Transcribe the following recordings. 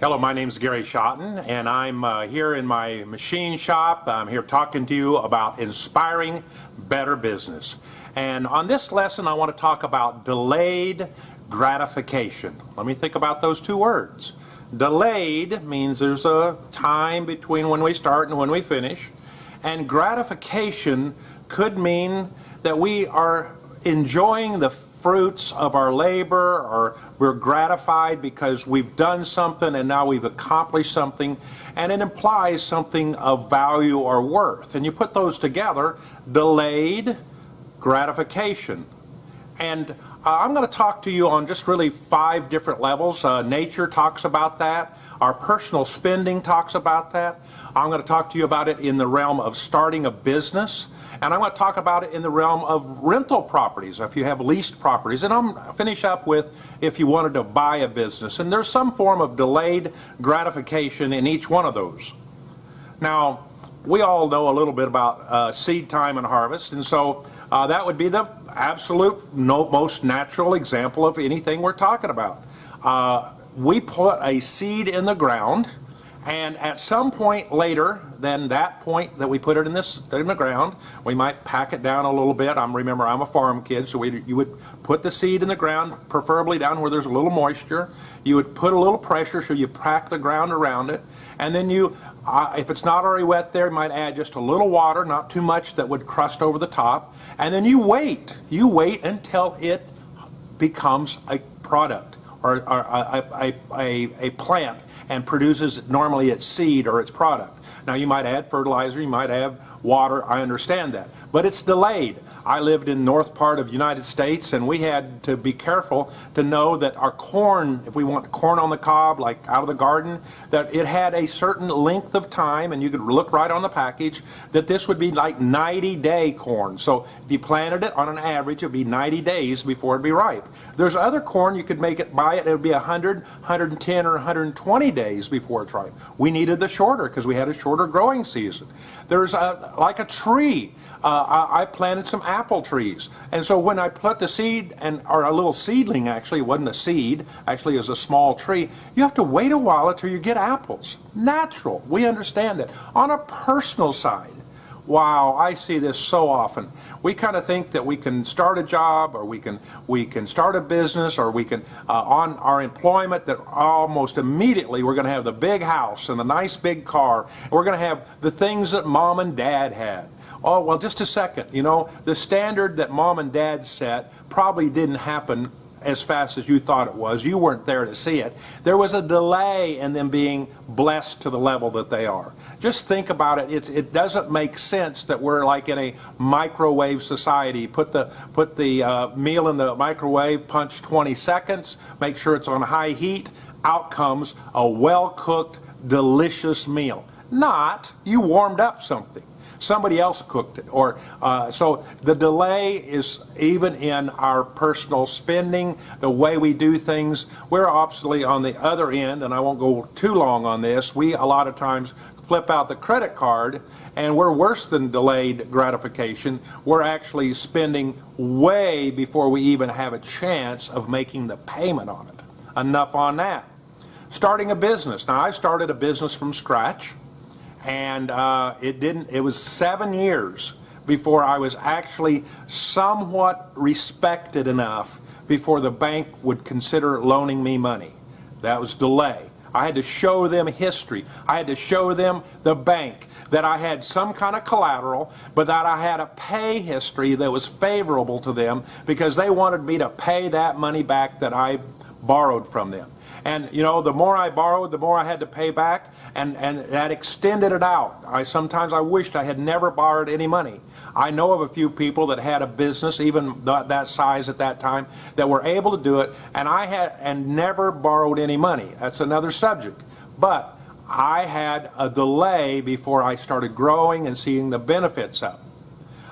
Hello, my name is Gary Schotten, and I'm here in my machine shop. I'm here talking to you about inspiring better business. And on this lesson, I want to talk about delayed gratification. Let me think about those two words. Delayed means there's a time between when we start and when we finish. And gratification could mean that we are enjoying the fruits of our labor, or we're gratified because we've done something and now we've accomplished something, and it implies something of value or worth. And you put those together, delayed gratification. And I'm going to talk to you on just really 5 different levels. Nature talks about that. Our personal spending talks about that. I'm going to talk to you about it in the realm of starting a business. And I'm going to talk about it in the realm of rental properties, if you have leased properties. And I'm going to finish up with if you wanted to buy a business. And there's some form of delayed gratification in each one of those. Now, we all know a little bit about seed time and harvest. And so that would be the absolute most natural example of anything we're talking about. We put a seed in the ground, and at some point later than that point that we put it in the ground, we might pack it down a little bit. Remember, I'm a farm kid, so you would put the seed in the ground, preferably down where there's a little moisture. You would put a little pressure, so you pack the ground around it, and then if it's not already wet there, you might add just a little water, not too much that would crust over the top, and then you wait. You wait until it becomes a product or a plant and produces normally its seed or its product. Now, you might add fertilizer, you might add water, I understand that, but it's delayed. I lived in the north part of the United States, and we had to be careful to know that our corn, if we want corn on the cob, like out of the garden, that it had a certain length of time, and you could look right on the package, that this would be like 90-day corn. So if you planted it on an average, it would be 90 days before it would be ripe. There's other corn, you could buy it would be 100, 110, or 120 days before it's ripe. We needed the shorter because we had a shorter growing season. There's like a tree. I planted some apple trees, and so when I put the seed, or a little seedling, actually, it wasn't a seed, actually it was a small tree, you have to wait a while until you get apples. Natural. We understand that. On a personal side, wow, I see this so often. We kind of think that we can start a job, or we can start a business, or we can, on our employment, that almost immediately we're going to have the big house and the nice big car, and we're going to have the things that mom and dad had. Oh, well, just a second. You know, the standard that mom and dad set probably didn't happen as fast as you thought it was. You weren't there to see it. There was a delay in them being blessed to the level that they are. Just think about it. It doesn't make sense that we're like in a microwave society. Put the meal in the microwave, punch 20 seconds, make sure it's on high heat. Out comes a well-cooked, delicious meal. Not you warmed up something. Somebody else cooked it. So the delay is even in our personal spending, the way we do things. We're obviously on the other end, and I won't go too long on this. We a lot of times flip out the credit card, and we're worse than delayed gratification. We're actually spending way before we even have a chance of making the payment on it. Enough on that. Starting a business. Now, I started a business from scratch. And it was 7 years before I was actually somewhat respected enough before the bank would consider loaning me money. That was delay. I had to show them history. I had to show them, the bank, that I had some kind of collateral, but that I had a pay history that was favorable to them, because they wanted me to pay that money back that I borrowed from them. And, you know, the more I borrowed, the more I had to pay back, and that extended it out. Sometimes I wished I had never borrowed any money. I know of a few people that had a business, even that size at that time, that were able to do it, and never borrowed any money. That's another subject. But I had a delay before I started growing and seeing the benefits of it.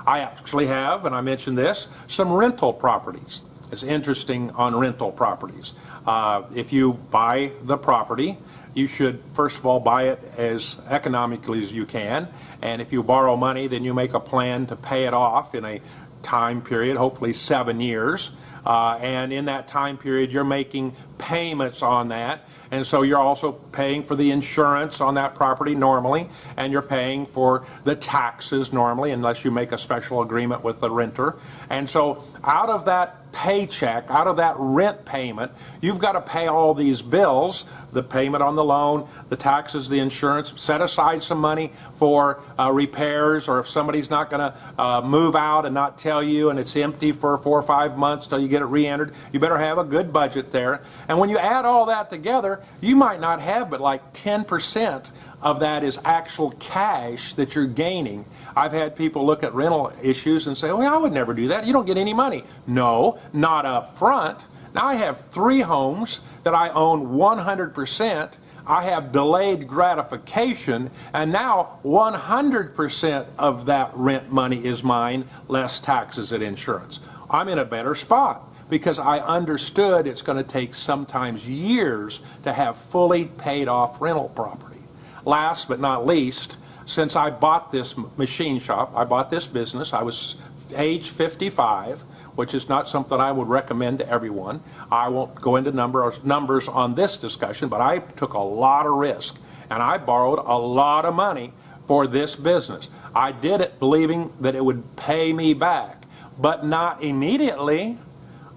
I actually have, and I mentioned this, some rental properties. It's interesting on rental properties. If you buy the property, you should first of all buy it as economically as you can, and if you borrow money, then you make a plan to pay it off in a time period, hopefully 7 years. And in that time period, you're making payments on that. And so you're also paying for the insurance on that property normally, and you're paying for the taxes normally, unless you make a special agreement with the renter. And so out of that paycheck, out of that rent payment, you've got to pay all these bills, the payment on the loan, the taxes, the insurance, set aside some money for repairs, or if somebody's not going to move out and not tell you and it's empty for 4 or 5 months till you get it re-entered, you better have a good budget there. And when you add all that together, you might not have but like 10% of that is actual cash that you're gaining. I've had people look at rental issues and say, well, I would never do that. You don't get any money. No, not up front. Now I have 3 homes that I own 100%. I have delayed gratification, and now 100% of that rent money is mine, less taxes and insurance. I'm in a better spot because I understood it's going to take sometimes years to have fully paid off rental property. Last but not least, since I bought this machine shop, I bought this business, I was age 55, which is not something I would recommend to everyone. I won't go into numbers on this discussion, but I took a lot of risk, and I borrowed a lot of money for this business. I did it believing that it would pay me back, but not immediately.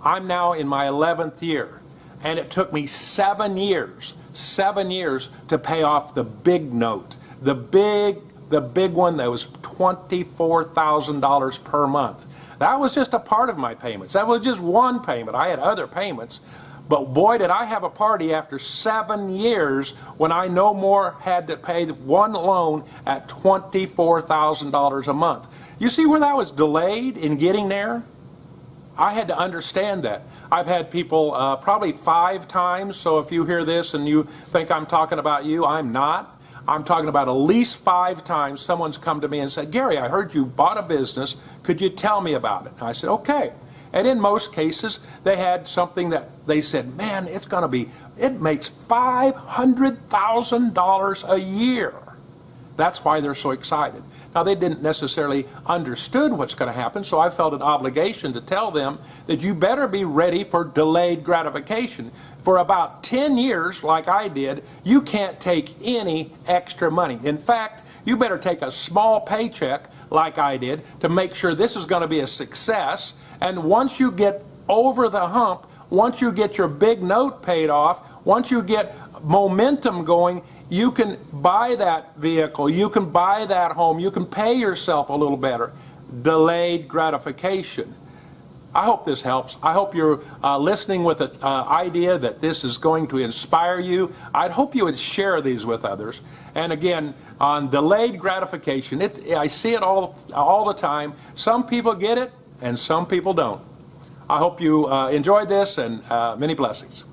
I'm now in my 11th year, and it took me 7 years to pay off the big note, the big one that was $24,000 per month. That was just a part of my payments. That was just one payment. I had other payments, but boy, did I have a party after 7 years when I no more had to pay one loan at $24,000 a month. You see where that was delayed in getting there? I had to understand that. I've had people probably 5 times, so if you hear this and you think I'm talking about you, I'm not. I'm talking about at least 5 times someone's come to me and said, Gary, I heard you bought a business. Could you tell me about it? And I said, okay. And in most cases, they had something that they said, man, it makes $500,000 a year. That's why they're so excited. Now, they didn't necessarily understood what's going to happen, so I felt an obligation to tell them that you better be ready for delayed gratification. For about 10 years, like I did, you can't take any extra money. In fact, you better take a small paycheck, like I did, to make sure this is going to be a success. And once you get over the hump, once you get your big note paid off, once you get momentum going, you can buy that vehicle, you can buy that home, you can pay yourself a little better. Delayed gratification. I hope this helps. I hope you're listening with an idea that this is going to inspire you. I'd hope you would share these with others. And again, on delayed gratification, I see it all the time. Some people get it and some people don't. I hope you enjoyed this, and many blessings.